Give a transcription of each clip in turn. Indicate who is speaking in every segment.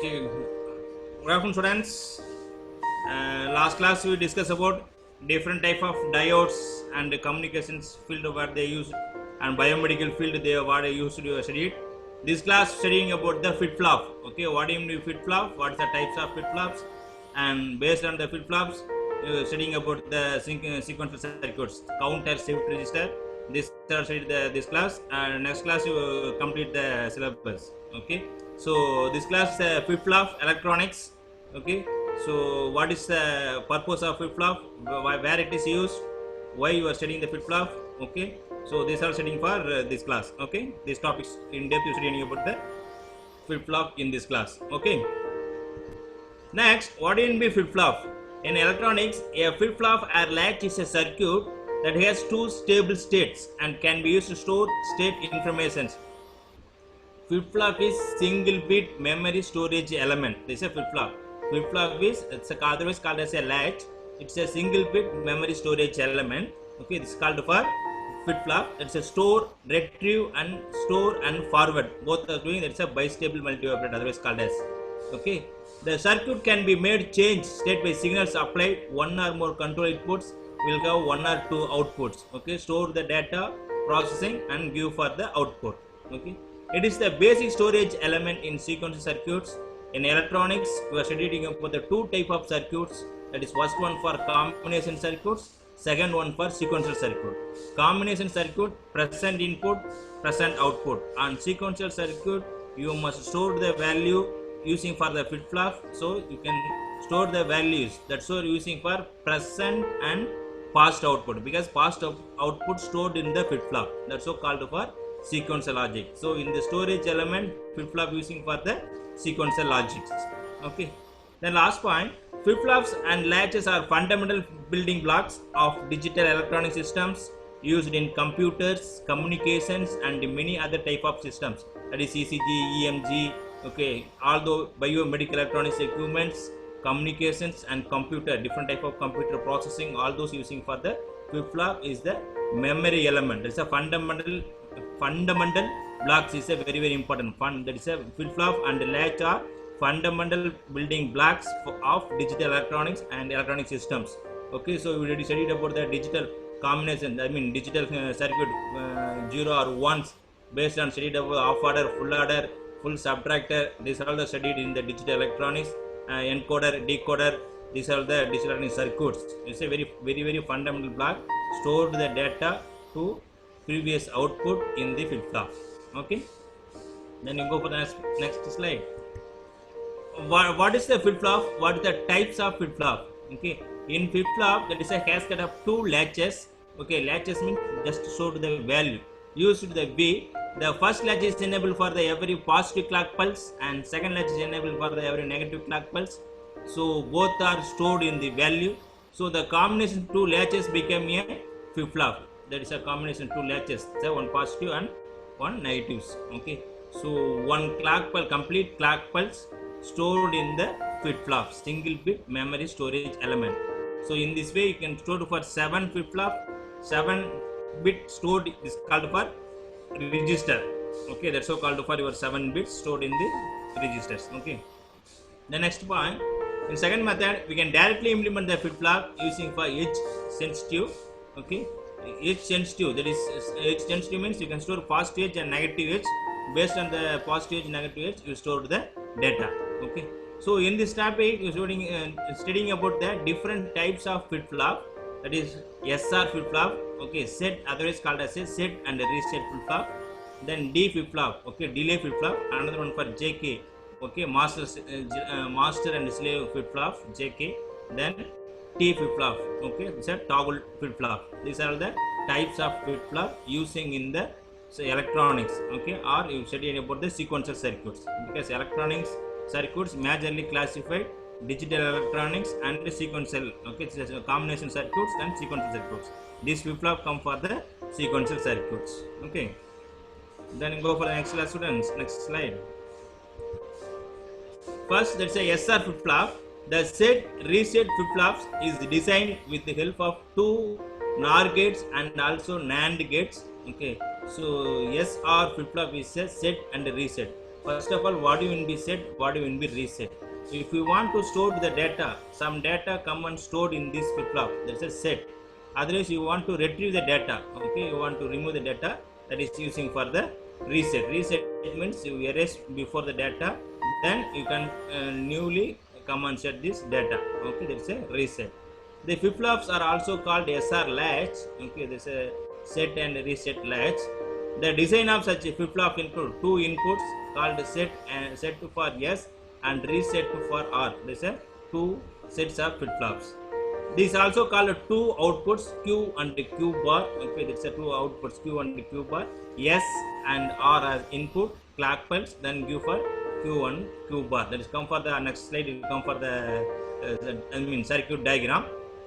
Speaker 1: Okay, good afternoon, students. Last class we discussed about different type of diodes and communications field what they use, and biomedical field they what they used to study. This class studying about the flip flop. Okay, what do you mean flip flop? What's the types of flip flops? And based on the flip flops, studying about the sequential circuits, counter, shift register. This studied this class, and next class you complete the syllabus. Okay, so this class flip flop electronics. Okay, so what is the purpose of flip flop, where it is used, why you are studying the flip flop? Okay, so these are studying for this class. Okay, these topics in depth you studying about the flip flop in this class. Okay, next, what do you mean flip flop? In electronics, a flip flop or latch is a circuit that has two stable states and can be used to store state information. Flip flop is single bit memory storage element. This is a flip flop. Flip flop is otherwise called as a latch. It's a single bit memory storage element. Okay, this is called for flip flop. It's a store, retrieve, and store and forward. Both are doing. It's a bistable multi-operator, otherwise called as. Okay, the circuit can be made change state by signals applied. One or more control inputs will have one or two outputs. Okay, store the data, processing, and give for the output. Okay, it is the basic storage element in sequential circuits. In electronics, we are studying about the two type of circuits. That is, first one for combination circuits, second one for sequential circuit. Combination circuit, present input, present output. On sequential circuit, you must store the value using for the flip flop, so you can store the values that's what using for present and past output, because past output stored in the flip flop, that's so called for sequential logic. So in the storage element, flip flop using for the sequential logic. Okay, then last point, flip flops and latches are fundamental building blocks of digital electronic systems used in computers, communications, and many other type of systems, that is ECG, EMG. Okay, although biomedical electronics equipments, communications, and computer, different type of computer processing, all those using for the flip flop is the memory element. It's a fundamental blocks is a very important fund. That is a flip flop and latch are fundamental building blocks of digital electronics and electronic systems. Okay, so we already studied about the digital combination. I mean digital circuit 0 or 1s, based on studied about off order, full order, full subtractor. These are all the studied in the digital electronics. Encoder, decoder, these are the digital circuits. It's a very fundamental block, store the data to previous output in the flip flop. Okay, then you go for the next slide. What is the flip flop? What are the types of flip flop? Okay, in flip flop, that is a cascade of two latches. Okay, latches means just store the value. Used the V. The first latch is enabled for the every positive clock pulse, and second latch is enabled for the every negative clock pulse. So both are stored in the value. So the combination two latches became a flip flop. That is a combination two latches. So one positive and one negatives. Okay. So one clock pulse, complete clock pulse stored in the flip flop, single bit memory storage element. So in this way you can store for 7 flip flop, 7 bit stored is called for register. Okay, that's so called for your 7 bits stored in the registers. Okay, the next point, in second method we can directly implement the flip flop using for edge sensitive. Okay, edge sensitive, that is edge sensitive means you can store positive edge and negative edge. Based on the positive edge, negative edge, you store the data. Okay, so in this topic you are studying about the different types of flip flop, that is SR flip flop. Okay, set, otherwise called as a set and a reset flip flop. Then D flip flop. Okay, delay flip flop. Another one for JK. Okay, master and slave flip flop, JK. Then T flip flop. Okay, these are toggle flip flop. These are the types of flip flop using in the electronics. Okay, or you study about the sequential circuits, because electronics circuits majorly classified digital electronics and sequential. Okay, it's a combination circuits and sequential circuits. This flip flop come for the sequential circuits. Okay, then go for the next class, students. Next slide. First, let's say SR flip flop. The set reset flip flops is designed with the help of two NOR gates and also NAND gates. Okay, so SR flip flop is a set and reset. First of all, what will be set, what will be reset. If you want to store the data, some data come and stored in this flip-flop, that's a set. Otherwise, you want to retrieve the data, okay, you want to remove the data, that is using for the reset. Reset means you erase before the data, then you can newly come and set this data, okay, that's a reset. The flip-flops are also called SR latch, okay, there's a set and reset latch. The design of such a flip-flop include two inputs called set and set for S and reset for R. These are two sets of flip-flops. These also called two outputs Q and Q bar. Okay, that's a two outputs Q and Q bar. S and R as input clock pulse. Then Q for Q and Q bar. That is come for the next slide. It will come for the circuit diagram.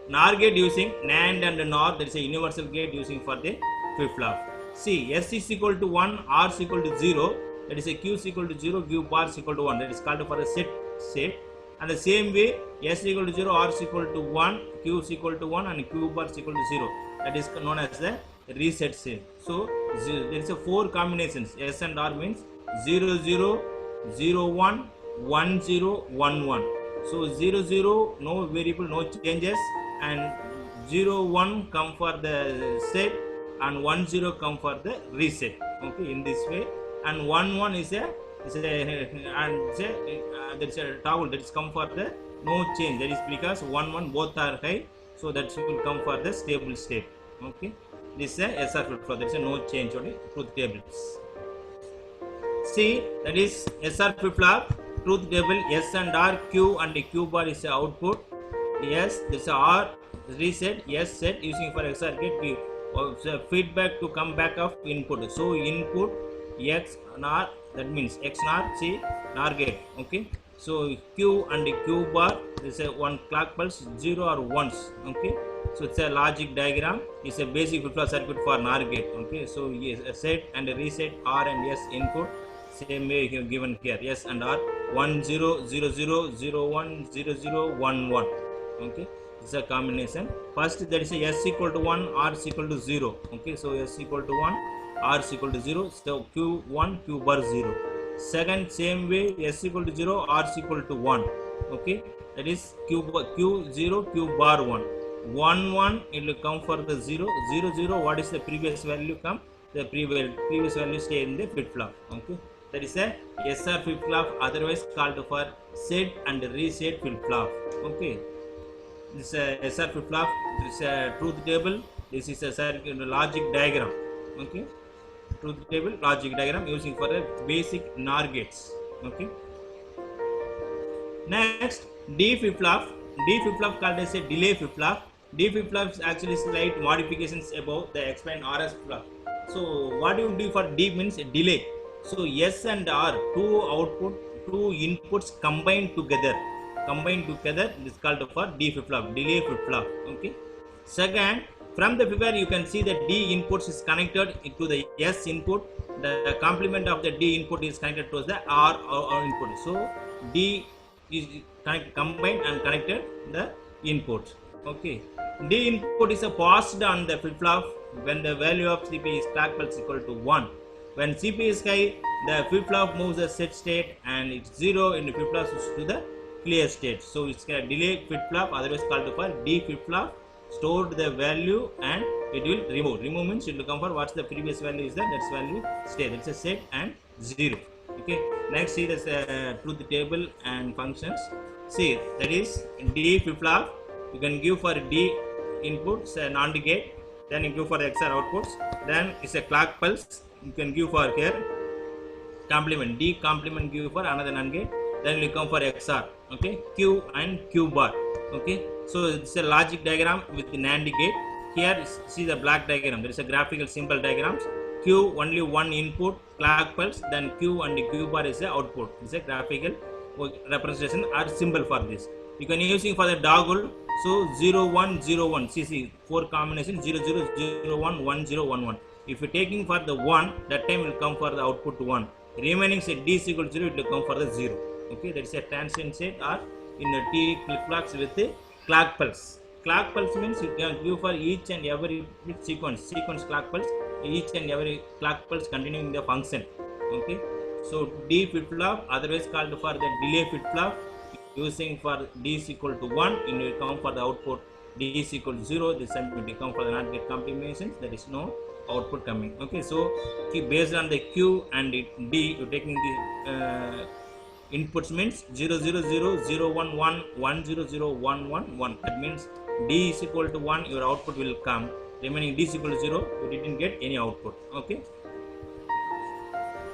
Speaker 1: NOR gate using NAND and NOR. That is a universal gate using for the flip-flop. See, S is equal to 1, R is equal to 0, that is a Q is equal to 0, Q bar is equal to 1, that is called for a set. And the same way, S is equal to 0, R is equal to 1, Q is equal to 1 and Q bar is equal to 0, that is known as the reset set. So, there is a 4 combinations, S and R means 0, 0, 0, 1, 1, 0, 1, 1. So, 0, 0, no variable, no changes, and 0, 1 come for the set, and 1 0 come for the reset, okay, in this way. And 1 1 is a and there is a toggle that is come for the no change, that is because 1 1 both are high, so that will come for the stable state, okay. This is a SR flip-flop, there is a no change only truth tables. See, that is SR flip-flop truth table, S and R, Q and Q bar is the output, yes, this is R reset, S set using for XOR gate, Q feedback to come back of input. So input X NOR, that means X NOR, C NOR gate, okay. So Q and Q bar is a one clock pulse, 0 or 1s, okay. So it's a logic diagram, it's a basic flip-flop circuit for NOR gate, okay. So yes, a set and a reset, R and S input, same way you have given here, S and R, 1 0 0 0 0 1 0 0 1 1, okay. This is a combination. First, there is a S equal to 1, R is equal to 0, okay. So S equal to 1, R is equal to 0, so Q1, Q bar 0. Second, same way, S equal to 0, R is equal to 1, okay. That is Q0, Q bar 1. 1 1, it will come for the 0, 0 0, what is the previous value come? The previous value stay in the flip-flop, okay. That is a SR flip-flop, otherwise called for set and reset flip-flop, okay. This is a SR flip-flop, this is a truth table, this is a circuit logic diagram, okay. Truth table, logic diagram using for the basic NOR gates, okay. Next, D flip-flop. D flip-flop called as a delay flip-flop. D flip-flop is actually slight modifications above the explained RS flip-flop. So what you do for D means delay. So S and R, two inputs combined together, this is called for D flip-flop, delay flip-flop, okay. Second, from the figure you can see that D inputs is connected to the S input, the complement of the D input is connected to the R input. So D is combined and connected the input, okay. D input is passed on the flip-flop when the value of CP is clock pulse equal to 1. When CP is high, the flip-flop moves the set state and it's 0 in the flip-flop to the clear state. So it's a delay flip-flop, otherwise called for D flip-flop. Stored the value and it will remove. Remove means it will come for what's the previous value is there, that's value stay. That's a set and 0. Okay. Next, see this truth table and functions. See, that is D flip-flop. You can give for D inputs a NAND gate. Then you give for the XOR outputs. Then it's a clock pulse. You can give for here complement, D complement give for another NAND gate. Then you come for XOR, okay, Q and Q bar, okay. So it's a logic diagram with the NAND gate. Here see the black diagram, there is a graphical symbol diagrams. Q only one input, clock pulse, then Q and Q bar is the output. It's a graphical representation or symbol for this. You can using for the toggle. So 0 1 0 1, see 4 combination 0 0 0 1 1 0 1 1. If you taking for the 1, that time will come for the output 1. Remaining say D is equal to 0, it will come for the 0. Okay, that is a transient set or in the T flip-flops with the clock pulse. Clock pulse means you can give for each and every sequence clock pulse, each and every clock pulse continuing the function. Okay, So D flip-flop, otherwise called for the delay flip-flop, using for D is equal to 1, it will come for the output D is equal to 0, this time it will come for the not get combinations, there is no output coming. Okay, so based on the Q and D, you're taking the inputs means 0 0 0 0 1 1 1 0 0 1 1 1. That means D is equal to 1, your output will come. Remaining D is equal to 0, you didn't get any output. Okay.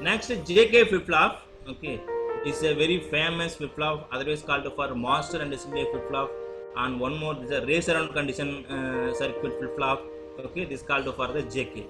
Speaker 1: Next, JK flip-flop. Okay, is a very famous flip-flop, otherwise called for master and display flip-flop. And one more, this is a race around condition circuit flip-flop. Okay, this is called for the JK.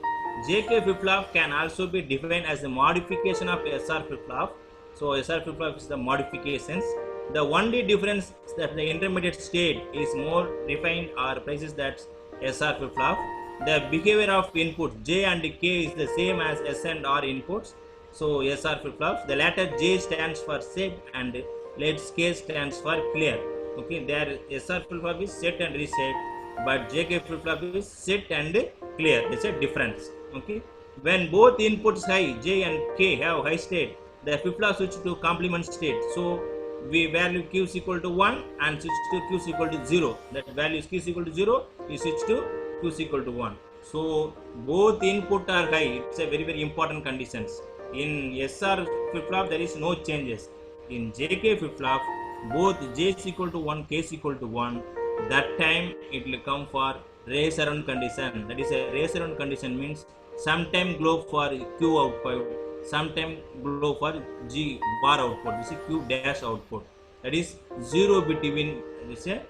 Speaker 1: JK flip-flop can also be defined as a modification of SR flip-flop. So SR flip-flop is the modifications. The only difference is that the intermediate state is more refined or places that SR flip-flop. The behavior of inputs J and K is the same as S and R inputs. So SR flip-flops, the latter J stands for set and let K stands for clear. Okay, there SR flip-flop is set and reset, but JK flip-flop is set and clear. It's a difference. Okay, when both inputs high J and K have high state, the flip-flop switch to complement state. So we value Q is equal to 1 and switch to Q is equal to 0. That value is Q is equal to 0, we switch to Q is equal to 1. So both input are high. It's a very important conditions. In SR flip-flop there is no changes. In JK flip-flop, both J is equal to 1, K is equal to 1. That time it will come for race around condition. That is a race around condition means sometime globe for Q output, sometime globe for G bar output. This is Q dash output. That is 0 between this a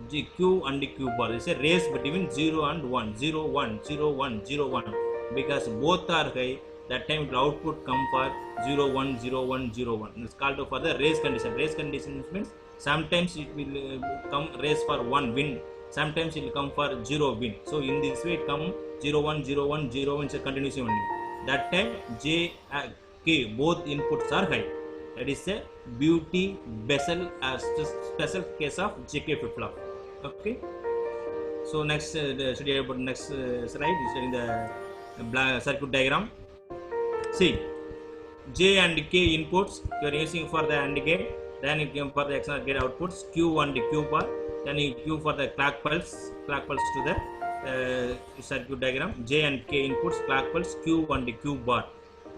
Speaker 1: G Q and Q bar. This is a race between 0 and 1, 0 1 0 1 0 1. Because both are high, that time the output come for 0 1 0 1 0 1. It's called for the race condition. Race condition means sometimes it will come race for 1 win, sometimes it will come for 0 win. So in this way it come 0 1 0 1 0 1 is a continuous only. That time J K both inputs are high. That is a beauty Bessel special case of JK flip-flop. Okay. So next study about next slide is in the circuit diagram. See, J and K inputs you are using for the AND gate, then you give for the XOR gate outputs Q and Q bar, then you Q for the clock pulse to the circuit diagram. J and K inputs, clock pulse, Q and Q bar.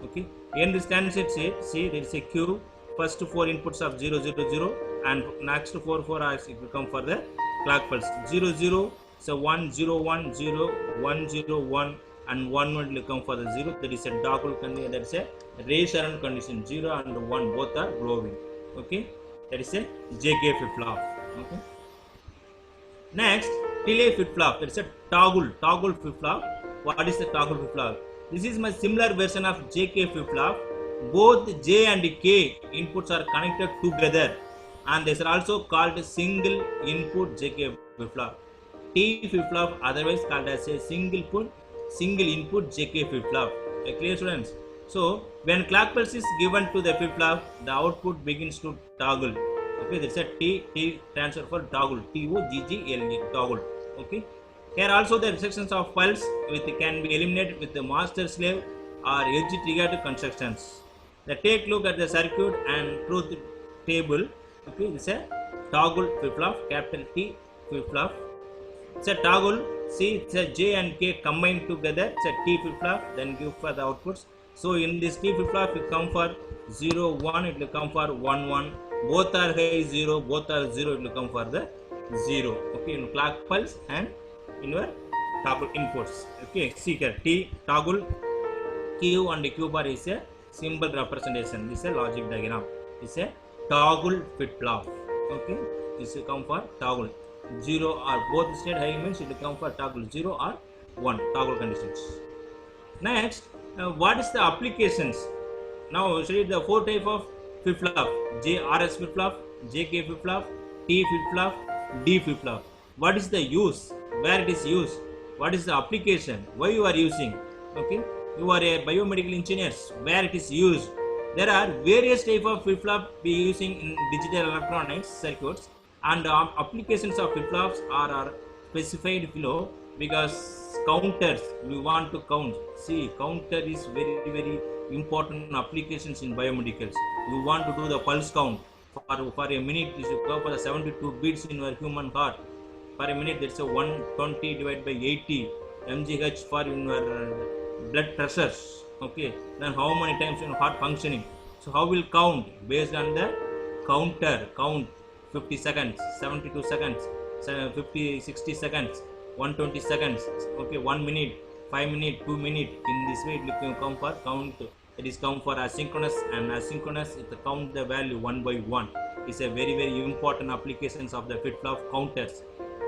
Speaker 1: Okay, in this transit state, see there is a Q, first 4 inputs of 0 0 0 and next 4 4 are it will come for the clock pulse 0 0, so 1 0 1 0 1 0 1 and 1 1 will come for the 0. That is a toggle condition, that is a race around condition, 0 and 1 both are glowing. Okay, that is a JK flip-flop. Okay, next delay flip-flop, that is a toggle flip-flop. What is the toggle flip-flop? This is my similar version of JK flip-flop. Both J and K inputs are connected together and these are also called single input JK flip-flop. T flip-flop otherwise called as a single input JK flip-flop. Clear, students? So when clock pulse is given to the flip-flop, the output begins to toggle. Okay, that's a T transfer for toggle, TOGGLE, toggle. Okay, here also the restrictions of pulse can be eliminated with the master slave or edge triggered constructions. Take look at the circuit and truth table. Okay, this is a toggle flip-flop, capital T flip-flop. It's a toggle. See, it's a J and K combined together. It's a T flip-flop. Then give for the outputs. So in this T flip-flop, it will come for 0 1. It will come for 1 1. Both are high 0. Both are 0. It will come for the 0. Okay, in clock pulse and in your toggle inputs. Okay, see here T toggle, Q and Q bar is a symbol representation. This is a logic diagram. This is a toggle flip-flop. Okay, this will come for toggle. 0 or both state high means it will come for toggle 0 or 1 toggle conditions. Next, what is the applications? Now we study the 4 type of flip-flop: RS flip-flop, JK flip-flop, T flip-flop, D flip-flop. What is the use? Where it is used? What is the application? Why you are using? Okay, you are a biomedical engineer. Where it is used? There are various type of flip-flop we using in digital electronics circuits, and applications of flip-flops are specified below. because counters we want to count. See, counter is very important applications in biomedicals. You want to do the pulse count for a minute. You should go for the 72 beats in your human heart. For a minute, that's a 120 divided by 80 mgh for your blood pressures. Okay, then how many times your heart functioning? So how will count? Based on the counter count. 50 seconds, 72 seconds, 50 60 seconds, 120 seconds. Okay, 1 minute, 5 minute, 2 minute. In this way it will come for count. It is count for asynchronous, and asynchronous it count the value one by one. It's a very important applications of the flip-flop counters.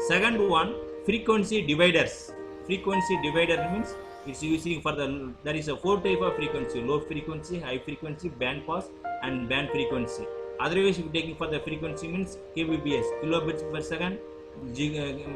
Speaker 1: Second one, frequency dividers. Frequency divider means it's using for the, there is a 4 type of frequency: low frequency, high frequency, band pass, and band frequency. Otherwise, if you taking for the frequency means kbps, kilobits per second,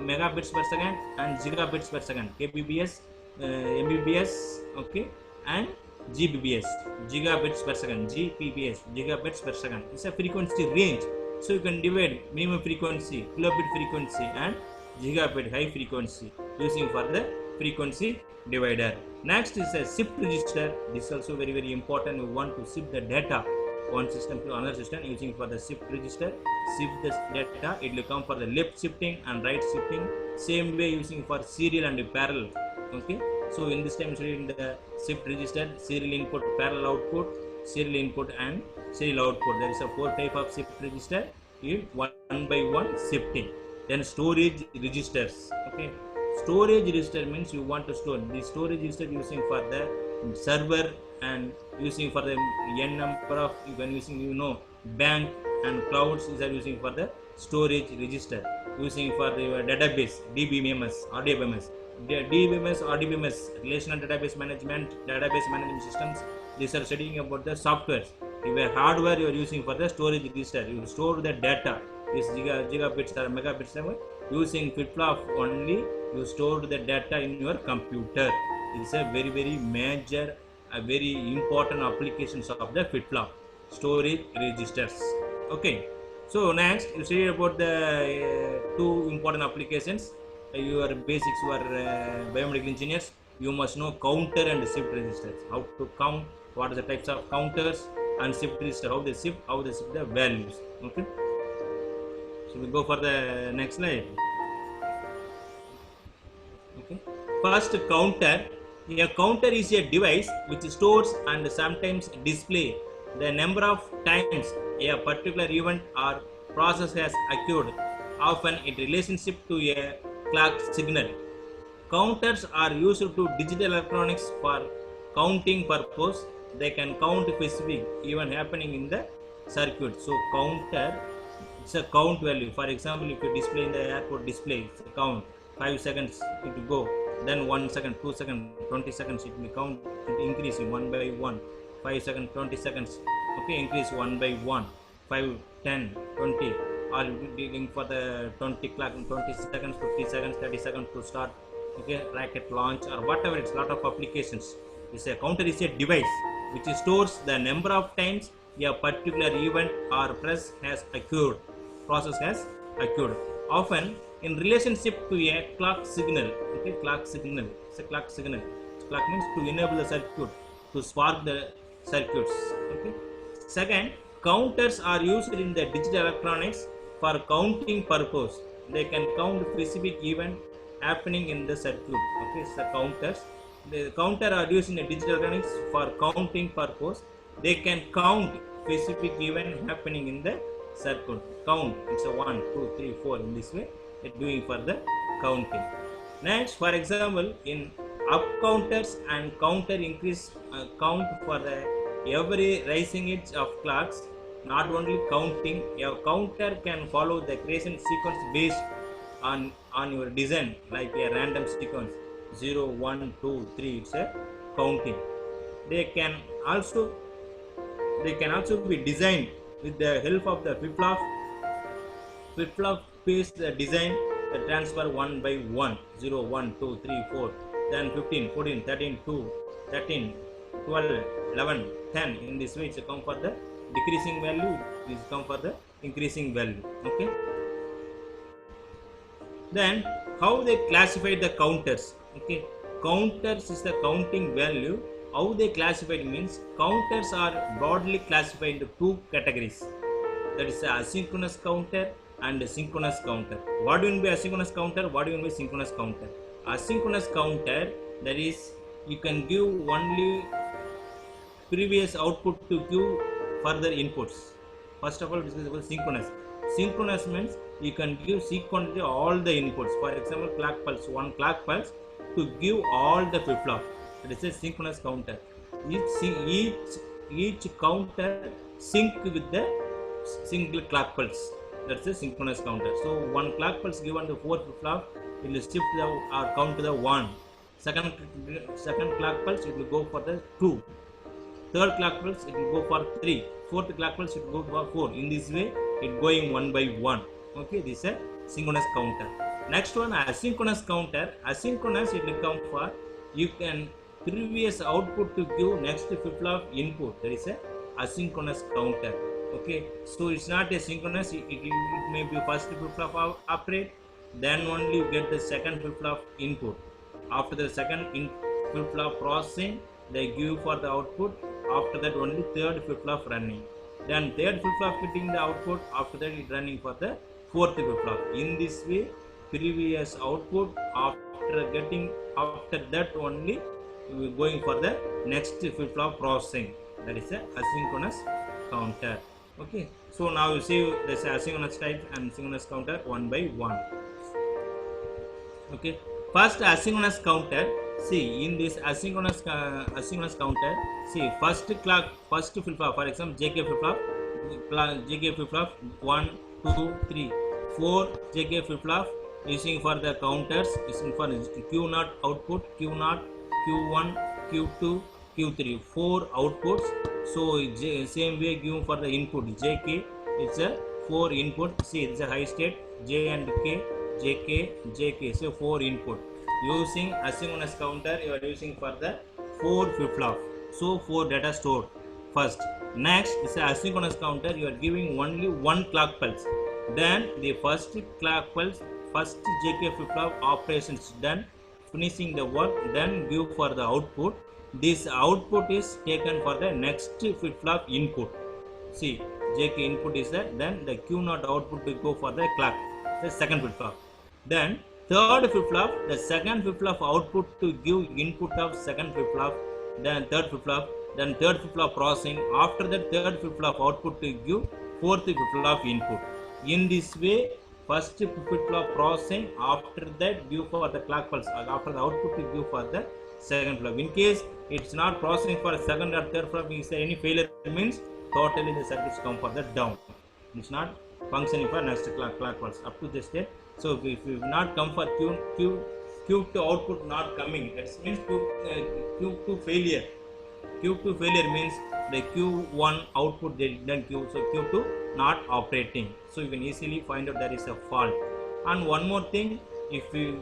Speaker 1: megabits per second, and gigabits per second. Kbps, mbps, okay, and gbps, gigabits per second. Gbps, gigabits per second. It's a frequency range. So you can divide minimum frequency, kilobit frequency, and gigabit high frequency using for the frequency divider. Next is a shift register. This is also very important. We want to shift the data one system to another system using for the shift register. Shift the data. It will come for the left shifting and right shifting. Same way using for serial and parallel. Okay. So in this time, in the shift register, serial input, parallel output, serial input, and serial output. There is a 4 type of shift register in one by one shifting. Then storage registers. Okay, storage register means you want to store the storage register using for the server and using for the n number of, when using bank and clouds is are using for the storage register, using for the database DBMS, RDBMS. DBMS, RDBMS, relational database management systems. These are studying about the softwares. Your hardware you are using for the storage register. You store the data. This gigabits or megabits using flip-flop only. You store the data in your computer. It's a very major, a very important applications of the flip-flop storage registers. Okay. So next you see about the 2 important applications. Your basics, you are biomedical engineers. You must know counter and shift registers. How to count, what are the types of counters, and shift register, how they shift the values. Okay. So we go for the next slide. Okay. First, counter. A counter is a device which stores and sometimes display the number of times a particular event or process has occurred, often in relationship to a clock signal. Counters are used to digital electronics for counting purpose. They can count specific event happening in the circuit. So counter, it's a count value. For example, if you display in the airport display, it's a count. 5 seconds it will go, then 1 second, 2 seconds, 20 seconds it will count, it increasing 1 by 1. 5 seconds, 20 seconds, okay, increase 1 by 1. 5, 10, 20, or dealing for the 20 clock, 20 seconds, 50 seconds, 30 seconds to start, okay, rocket launch or whatever. It's a lot of applications. It's a counter is a device which stores the number of times a particular event or process has occurred, often in relationship to a clock signal. Okay, clock signal. It's a clock signal. Clock means to enable the circuit, to spark the circuits. Okay. Second, counters are used in the digital electronics for counting purpose. They can count specific event happening in the circuit. Okay, so counters. The counter are used in the digital electronics for counting purpose. They can count specific event happening in the circuit. Count. It's a 1, 2, 3, 4. In this way, it's doing for the counting. Next, for example, in up counters and counter increase count for the every rising edge of clocks. Not only counting, your counter can follow the creation sequence based on your design, like a random sequence 0, 1, 2, 3. It's a counting. They can also be designed with the help of the flip-flop based design, the transfer 1 by 1, 0, 1, 2, 3, 4, then 15, 14, 13, 2, 13, 12, 11, 10. In this way, it's come for the decreasing value, this come for the increasing value. Okay. Then how they classify the counters. Okay, counters is the counting value. How they classify means counters are broadly classified into two categories, that is asynchronous counter and synchronous counter. What do you mean by asynchronous counter? What do you mean by synchronous counter? Asynchronous counter, that is you can give only previous output to give further inputs. First of all, this is synchronous. Synchronous means you can give sequentially all the inputs. For example, clock pulse, one clock pulse to give all the flip-flop. That is a synchronous counter. Each counter sync with the single clock pulse. That's a synchronous counter. So one clock pulse given the 4 flip-flop, it will shift the or count to the 1. Second clock pulse, it will go for the 2. Third clock pulse, it will go for 3. Fourth clock pulse, it will go for 4. In this way, it going one by one. Okay, this is a synchronous counter. Next one, asynchronous counter. Asynchronous, it will come for you can previous output to give next flip-flop input. That is a asynchronous counter. Okay, so it's not a synchronous. It may be first flip-flop operate, then only you get the second flip-flop input. After the second flip-flop processing, they give for the output. After that only third flip-flop running. Then third flip-flop getting the output. After that it running for the fourth flip-flop. In this way, previous output after that only we going for the next flip-flop processing. That is a asynchronous counter. Okay. So now you see this asynchronous type and synchronous counter one by one. Okay. First asynchronous counter. See, in this asynchronous counter, see first flip-flop, for example JK flip-flop 1, 2, 3, 4 JK flip-flop using for the counters, using for Q0 output, Q0, Q1, Q2, Q3, 4 outputs. So same way given for the input JK, it's a 4 input. See, it's a high state J and K, JK, JK, so 4 input. Using asynchronous counter, you are using for the 4 flip-flop. So 4 data stored first. Next is asynchronous counter. You are giving only one clock pulse. Then the first clock pulse, first JK flip-flop operations done, finishing the work. Then give for the output. This output is taken for the next flip-flop input. See, JK input is there. Then the Q0 output will go for the clock, the second flip-flop. Then third flip-flop, the second flip-flop output to give input of second flip-flop, then third flip-flop, then third flip-flop processing. After that third flip-flop output to give fourth flip-flop input. In this way, first flip-flop processing, after that give for the clock pulse, after the output to give for the second flip-flop. In case it's not processing for second or third flip-flop, is there any failure, means totally the circuits come for the down. It's not functioning for next clock pulse up to this state. So if you not come for Q2 output not coming, that means Q2 failure. Q2 failure means the Q1 output they didn't give, so Q2 not operating. So you can easily find out there is a fault. And one more thing, if you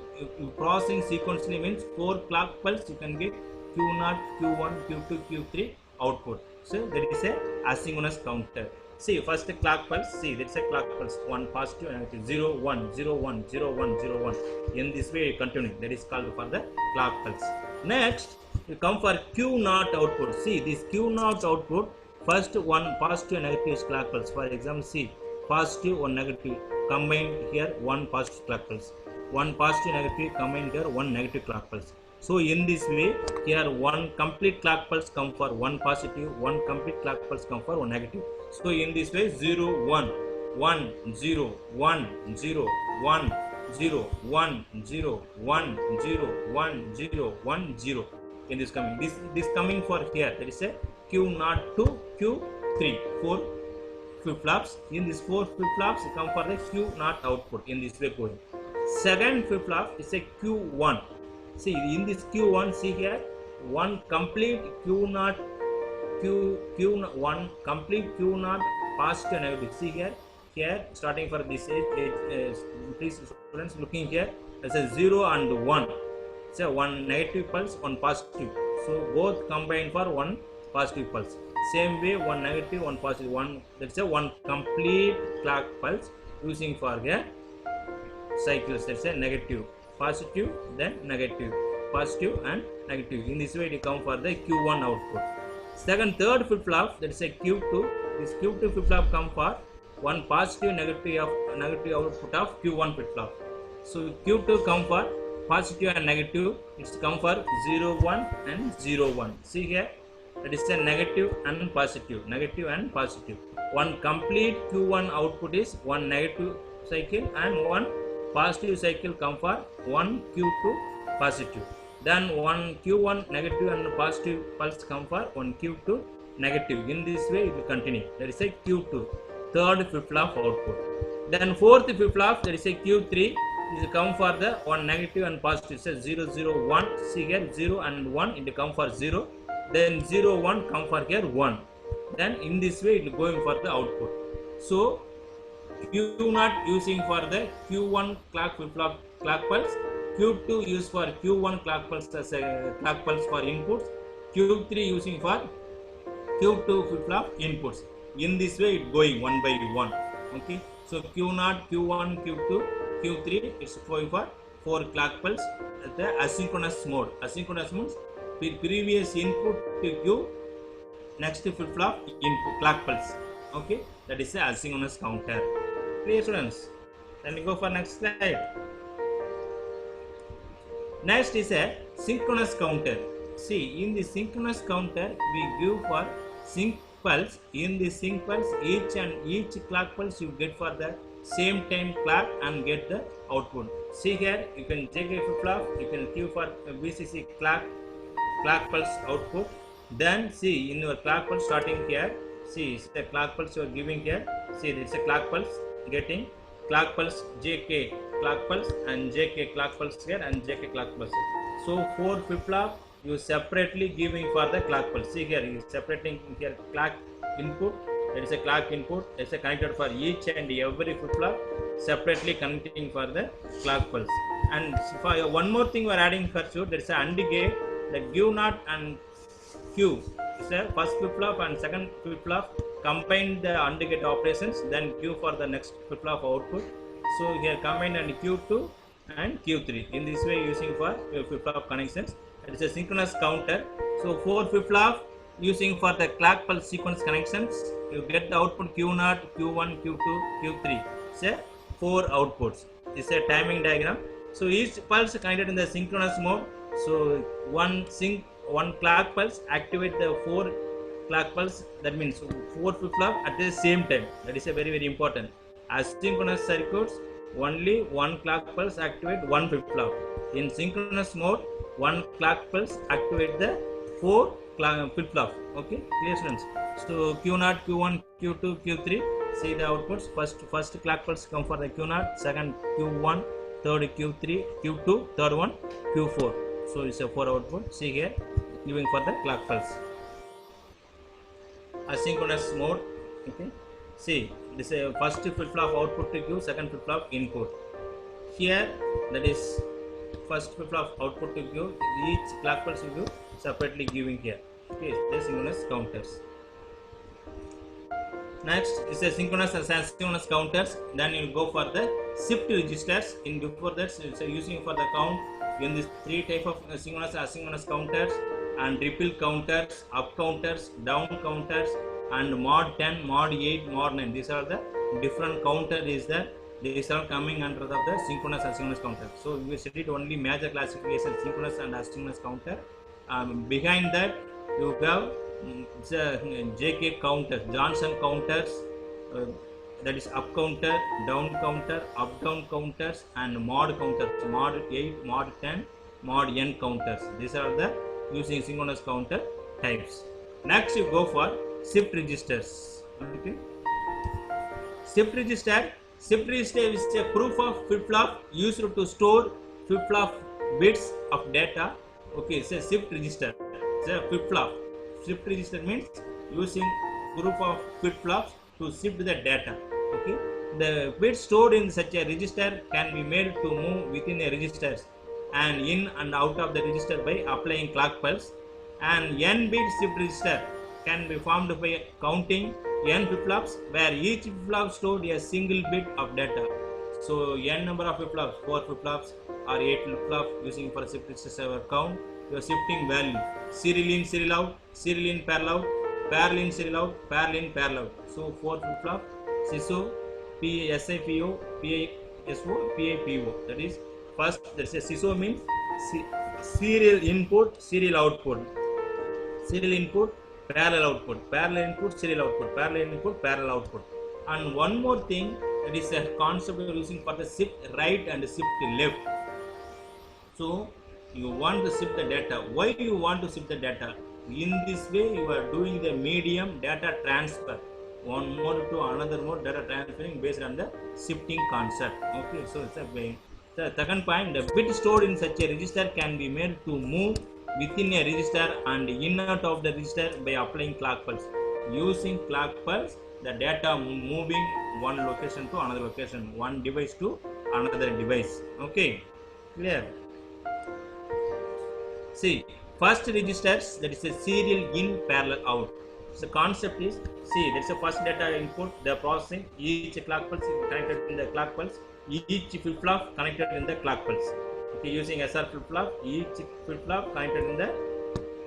Speaker 1: processing sequentially means 4 clock pulse, you can get Q0, Q1, Q2, Q3 output. So that is a asynchronous counter. See, first clock pulse, see, that's a clock pulse, 1 positive and negative, 0, 1, 0, 1, 0, 1, 0, 1. In this way, continuing, that is called for the clock pulse. Next, you come for Q0 output. See, this Q0 output, first one positive and negative is clock pulse. For example, see, positive, one negative, combined here, one positive clock pulse. One positive negative, combined here, one negative clock pulse. So in this way, here one complete clock pulse come for one positive, one complete clock pulse come for one negative. So in this way, 0, 1, 1, 0, 1, 0, 1, 0, 1, 0, 1, 0, 1, 0, 1, 0. In this coming, this coming for here, that is a Q0 to Q3, 4 flip-flops. In these 4 flip-flops, come for the Q0 output. In this way going. Second flip-flop is a Q1. See, in this Q1, see here, one complete Q0, one complete Q0 positive and negative. See here starting for this age, please students looking here, there's a 0 and 1. So one negative pulse, one positive. So both combined for one positive pulse. Same way, one negative, one positive, one, that's a one complete clock pulse using for here cycles, that's a negative positive, then negative, positive and negative. In this way, it will come for the Q1 output. Third flip-flop, that is a Q2. This Q2 flip-flop come for one positive negative output of Q1 flip-flop. So Q2 come for positive and negative. It's come for 0, 1 and 0, 1. See here, that is a negative and positive, negative and positive. One complete Q1 output is one negative cycle and one positive cycle come for one Q2 positive. Then one Q1 negative and positive pulse come for one Q2 negative. In this way it will continue. That is a Q2, third flip-flop output. Then fourth flip-flop, that is a Q3, is come for the one negative and positive. So 0, 0, 1. See here 0 and 1, it will come for 0. Then 0, 1 come for here 1. Then in this way it will going for the output. So Q0 using for the Q1 clock flip-flop clock pulse, Q2 used for Q1 clock pulse as a clock pulse for inputs, Q3 using for Q2 flip-flop inputs. In this way it going one by one. Okay, so Q0, Q1, Q2, Q3 it's going for 4 clock pulse at the asynchronous mode. Asynchronous means previous input to Q, next flip-flop input clock pulse. Okay, that is a asynchronous counter. Clear, students? Then we go for next slide. Next is a synchronous counter. See, in the synchronous counter we give for sync pulse. In the sync pulse, each clock pulse you get for the same time clock and get the output. See here, you can JK flip-flop, you can give for VCC clock pulse output. Then see, in your clock pulse starting here, see it's the clock pulse you are giving here. See, this is a clock pulse getting clock pulse JK clock pulse and JK clock pulse here and JK clock pulse. So 4 flip-flop you separately giving for the clock pulse. See here, you separating here clock input, that is a clock input, it's a connected for each and every flip-flop, separately connecting for the clock pulse. And for one more thing we are adding for sure, there is a AND gate, the Q0 and Q. It's a first flip-flop and second flip-flop combine the AND gate operations, then Q for the next flip-flop output. So here combine and Q2 and Q3. In this way using for flip-flop connections. It is a synchronous counter. So 4 flip-flop using for the clock pulse sequence connections. You get the output Q0, Q1, Q2, Q3. It's a 4 outputs. It's a timing diagram. So each pulse connected in the synchronous mode. So one clock pulse activate the 4 clock pulse. That means 4 flip-flop at the same time. That is a very, very important. Asynchronous circuits, only one clock pulse activate one flip-flop. In synchronous mode, one clock pulse activate the 4 flip-flop. Okay, clear, students? So Q0, Q1, Q2, Q3. See the outputs. First clock pulse come for the Q0, second Q1, third Q3, Q2, third one Q4. So it's a 4 output. See here, giving for the clock pulse. Asynchronous mode. Okay. See, this is a first flip-flop output to Q, second flip-flop input. Here, that is first flip-flop output to Q, each clock pulse you give separately giving here. Okay, the synchronous counters. Next is a synchronous and asynchronous counters. Then you will go for the shift registers. In before that, it's using for the count. In this 3 type of synchronous asynchronous counters and ripple counters, up counters, down counters, and mod 10, mod 8, mod 9. These are the different counter is there. These are coming under the synchronous asynchronous counter. So we studied only major classification synchronous and asynchronous counter. Behind that you have JK counter, Johnson counters, that is up counter, down counter, up down counters, and mod counters, mod 8, mod 10, mod n counters. These are the using synchronous counter types. Next you go for shift registers. Okay. Shift register is a proof of flip-flop used to store flip-flop bits of data. Okay, it's a shift register. It's a flip-flop. Shift register means using proof of flip-flops to shift the data. Okay, the bits stored in such a register can be made to move within a register and in and out of the register by applying clock pulse. And n-bit shift register can be formed by counting n flip-flops where each flip-flop stored a single bit of data. So n number of flip-flops, 4 flip-flops, or 8 flip-flop using for shift register count. You are shifting value. Serial in, serial out, serial in, parallel out, parallel in, serial out, parallel in, parallel out. So 4 flip-flop, SISO, SIPO, PISO, PIPO. That is first. That's a SISO means serial input, serial output. Serial input, parallel output, parallel input, serial output, parallel input, parallel output. And one more thing, that is a concept we are using for the shift right and shift left. So you want to shift the data. Why you want to shift the data? In this way you are doing the medium data transfer, one mode to another mode, data transferring based on the shifting concept. Okay, so it's a way. The second point, the bit stored in such a register can be made to move within a register and in out of the register by applying clock pulse. Using clock pulse, the data moving one location to another location, one device to another device. Okay, clear? See, first registers, that is a serial in, parallel out. So the concept is, see, that's the first data input, the processing, each clock pulse is connected in the clock pulse, each flip-flop connected in the clock pulse. Okay, using SR flip-flop, each flip-flop connected in the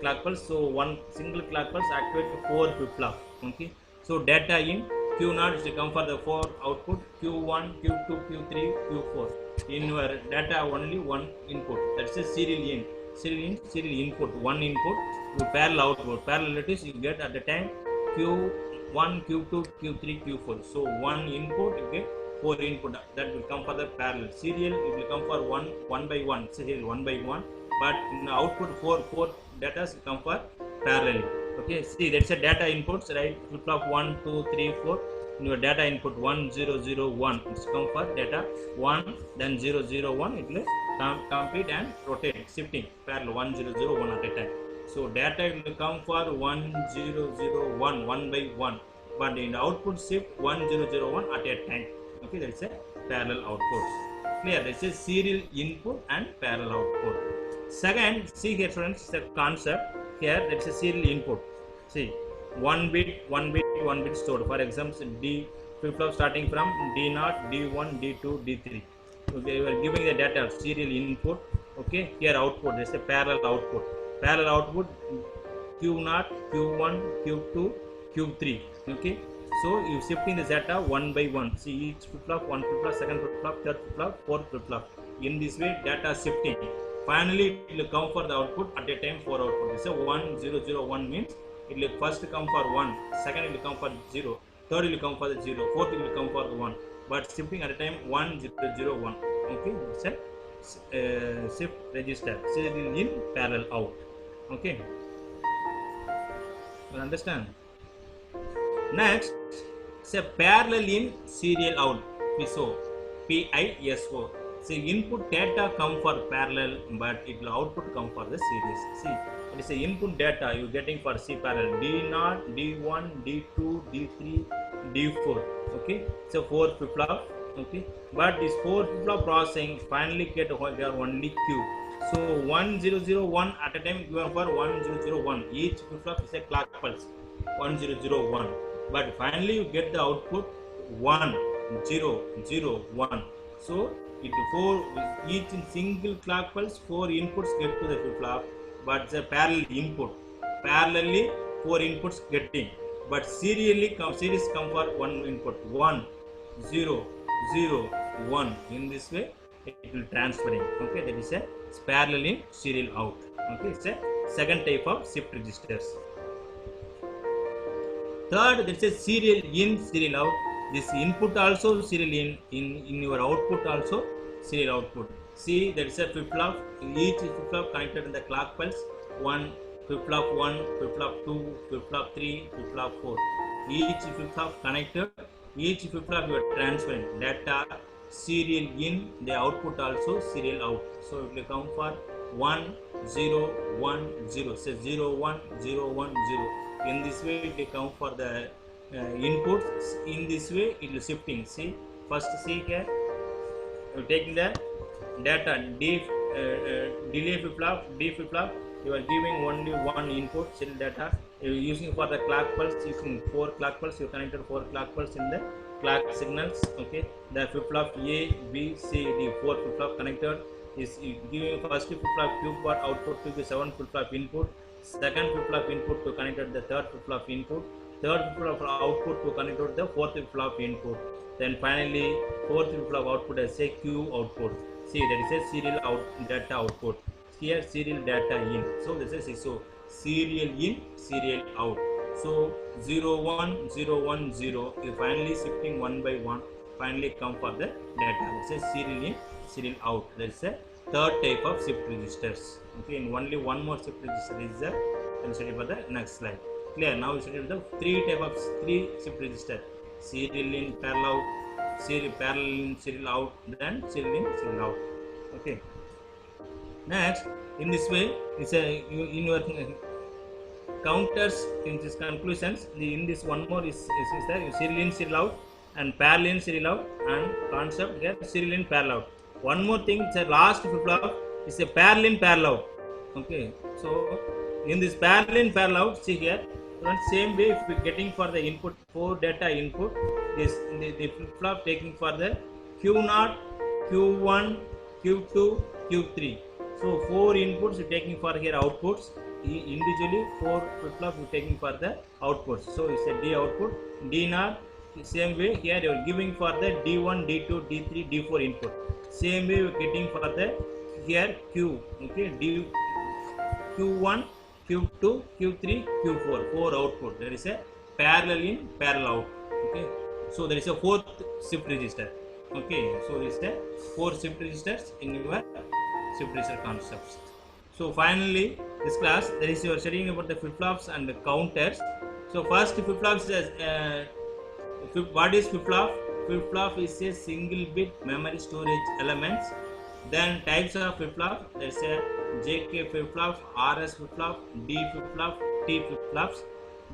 Speaker 1: clock pulse. So one single clock pulse activate 4 flip-flop. Okay, so data in, Q0 is to come for the 4 output, Q1, Q2, Q3, Q4. In your data only one input, that's a serial in. Serial input, one input, you parallel output. Parallel it is you get at the time Q1, Q2, Q3, Q4. So one input you get 4 input, that will come for the parallel. Serial it will come for one by one, serial one by one, but in the output 4 data will come for parallel. Okay, see, that's a data inputs, right? Flip flop 1, 2, 3, 4. In your data input 1, 0, 0, 1, it's come for data 1, then 0, 0, 1, it will complete and rotate, shifting parallel 1, 0, 0, 1 at a time. So data will come for 1, 0, 0, 1, 1 by 1, but in the output shift 1, 0, 0, 1 at a time. Okay, that's a parallel output. Clear? That's a serial input and parallel output. Second, see here friends, the concept here, that's a serial input. See, one bit stored. For example, D flip-flop starting from D0, D1, D2, D3. Okay, you are giving the data serial input. Okay, here output, there's a parallel output. Parallel output Q0, Q1, Q2, Q3. Okay, so you shifting the data one by one. See, each flip-flop, one flip-flop, second flip-flop, third flip-flop, fourth flip-flop. In this way, data shifting. Finally, it will come for the output at a time 4 output. So 1, 0, 0, 1 means it will first come for 1, second it will come for 0, third it will come for the 0, fourth it will come for the 1. But shifting at a time 1, 0, 0, 1. Okay, it's a shift register. Serial in, parallel out. Okay, you understand? Next, it's a parallel in, serial out. PISO, PISO. See, input data come for parallel, but it will output come for the series. See, it is a input data you getting for C parallel D0, D1, D2, D3, D4. Okay, so 4 flip-flop. Okay, but this 4 flip-flop processing finally get only Q. So 1, 0, 0, 1 at a time you are for 1, 0, 0, 1. Each flip-flop is a clock pulse 1, 0, 0, 1. But finally you get the output 1, 0, 0, 1. So it 4 each in single clock pulse 4 inputs get to the flip-flop, but the parallel input. Parallelly 4 inputs getting, but series come for one input 1, 0, 0, 1. In this way it will transferring. Okay, that is a parallel in, serial out. Okay, it's a second type of shift registers. Third, there is a serial in, serial out. This input also serial in your output also serial output. See, there is a flip-flop. Each flip-flop connected in the clock pulse. 1, flip-flop 1, flip-flop 2, flip-flop 3, flip-flop 4. Each flip-flop connected. Each flip-flop you are transferring data serial in, the output also serial out. So it will come for 1, 0, 1, 0. Say 0, 1, 0, 1, 0. In this way it will come for the inputs. In this way it will shifting. See, first see here, you are taking the data delay flip-flop, D flip-flop. You are giving only one input serial data. You are using for the clock pulse, using 4 clock pulse. You connected 4 clock pulse in the clock signals. Okay, the flip-flop A, B, C, D, 4 flip-flop connected. is giving first flip-flop Q bar output to be 7 flip-flop input, second flip-flop input to connect to the third flip-flop input, third flip-flop output to connect to the fourth flip-flop input, then finally fourth flip-flop output as a Q output. See, that is a serial data output. Here serial data in. So this is so serial in, serial out. So 0 1 0 1 0. You finally shifting one by one. Finally come for the data. This is serial in, serial out. That is a third type of shift registers. Okay, and only one more shift register is there. I will study for the next slide. Clear. Now we study the three shift register. Serial in, parallel out, serial in, serial out, then serial in, serial out. Okay. Next, in this way, it's a in your counters in this conclusions. In this one more is there serial in, serial out, and parallel in, serial out, and concept here serial in, parallel out. One more thing, it's a last flip-flop is a parallel in, parallel out. Okay, so in this parallel in, parallel out, see here, same way if we getting for the input 4 data input, this the flip-flop taking for the Q0, Q1, Q2, Q3. So 4 inputs you taking for here outputs. Individually 4 flip-flop you taking for the outputs. So it's a D output, D0. Same way here you are giving for the D1, D2, D3, D4 input. Same way you are getting for the here Q. Okay, Q1, Q2, Q3, Q4. 4 output. There is a parallel in, parallel out. Okay, so there is a 4th shift register. Okay, so there is a 4 shift registers in your shift register concepts. So finally, this class, there is you are studying about the flip-flops and the counters. So first flip-flops is what is flip-flop? Flip-flop is a single bit memory storage elements. Then types of flip-flop, there is a JK flip-flop, RS flip-flop, D flip-flop, T flip-flops.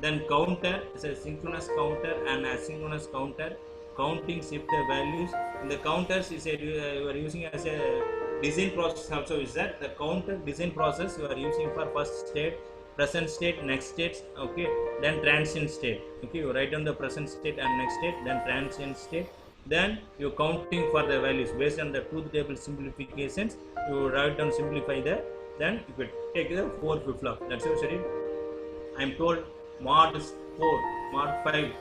Speaker 1: Then counter is a synchronous counter and asynchronous counter. Counting shift the values. In the counters is a you are using as a design process also is that the counter design process you are using for first state, present state, next states, okay, then transient state. Okay, you write down the present state and next state, then transient state, then you counting for the values based on the truth table simplifications. You write down, simplify the, then you could take the 4 flip-flop. That's what I said. I am told mod 4, mod 5,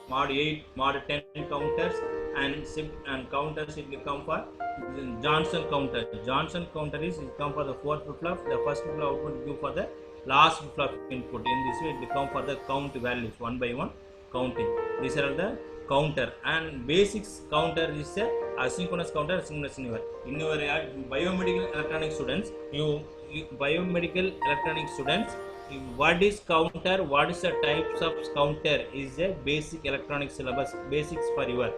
Speaker 1: mod 8, mod 10 counters and shift and counters it will come for Johnson counter. Johnson counter is it come for the 4th flip-flop. The first flip-flop output will give for the last flip-flop input. In this way it will come for the count values one by one counting. These are the counter, and basics counter is a asynchronous counter, asynchronous in your biomedical electronic students. Biomedical electronic students, what is counter, what is the types of counter is a basic electronic syllabus, basics for your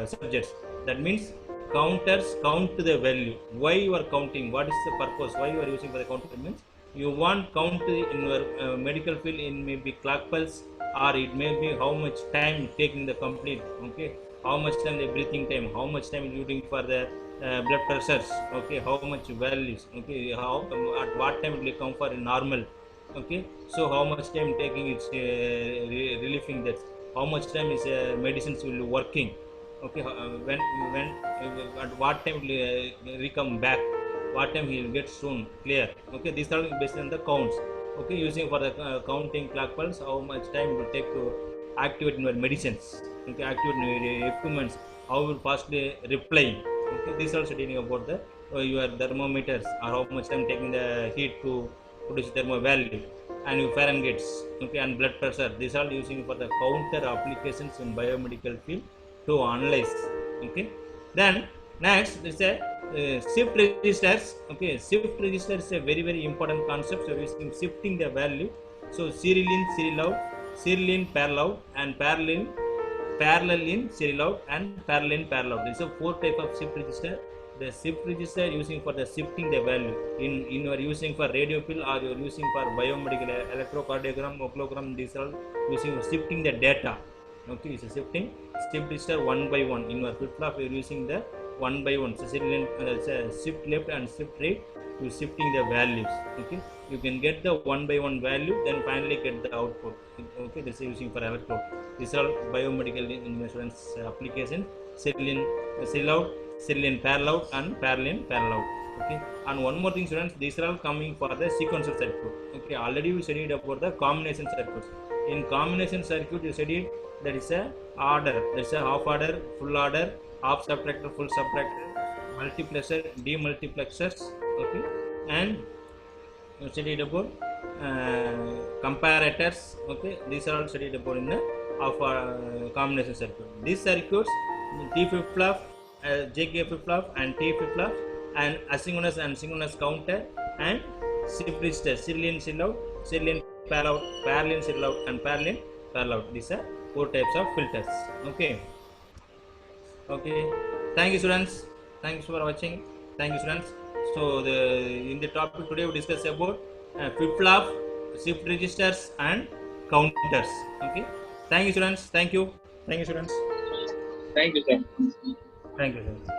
Speaker 1: subjects. That means counters count the value. Why you are counting? What is the purpose? Why you are using for the counter? Means you want count in your medical field in maybe clock pulse, or it may be how much time taking the complete. Okay, how much time the breathing time, how much time you doing for the blood pressures. Okay, how much values. Okay, how at what time it will come for a normal. Okay, so how much time taking it's relieving that. How much time is medicines will be working. Okay, when at what time will come back, what time he will get soon, clear. Okay, these are based on the counts. Okay, using for the counting clock pulse, how much time it will take to activate your medicines. Okay, activate your equipments, how will fastly reply. Okay, these are studying about the your thermometers, or how much time taking the heat to produce thermo value, and your Fahrenheits. Okay, and blood pressure. These are using for the counter applications in biomedical field to analyze. Okay, then next is a shift registers. Okay, shift register is a very important concept. So using shifting the value. So serial in, serial out, serial in, parallel out, and parallel in, serial out, and parallel in, parallel out. This is a 4 type of shift register. The shift register using for the shifting the value in you are using for radio pill, or you are using for biomedical electrocardiogram, oclogram. These are using shifting the data. Okay, so shifting shift register one by one. In your flip-flop you are using the one by one. So shift left and shift right to shifting the values. Okay, you can get the one by one value, then finally get the output. Okay, this is using for electro. These are biomedical insurance application. Serial in, serial out, serial in, parallel out, and parallel in, parallel out. Okay, and one more thing, students, these are all coming for the sequential circuit. Okay, already we studied about the combination circuits. In combination circuit, you studied there is a order, there is a half order, full order, half subtractor, full subtractor, multiplexer, demultiplexers. Okay, and you studied about comparators. Okay, these are all studied about in the of combination circuit. These circuits, T flip flop, JK flip flop, and T flip flop, and asynchronous and synchronous counter, and shift register, serial in, serial out, serial in, parallel in, serial out, and parallel in, parallel out. These are 4 types of filters. Okay. Okay, thank you, students. Thanks for watching. Thank you, students. So in the topic today we discuss about flip-flop, shift registers, and counters. Okay, thank you, students. Thank you, students.
Speaker 2: Thank you, sir.
Speaker 1: Thank you, sir.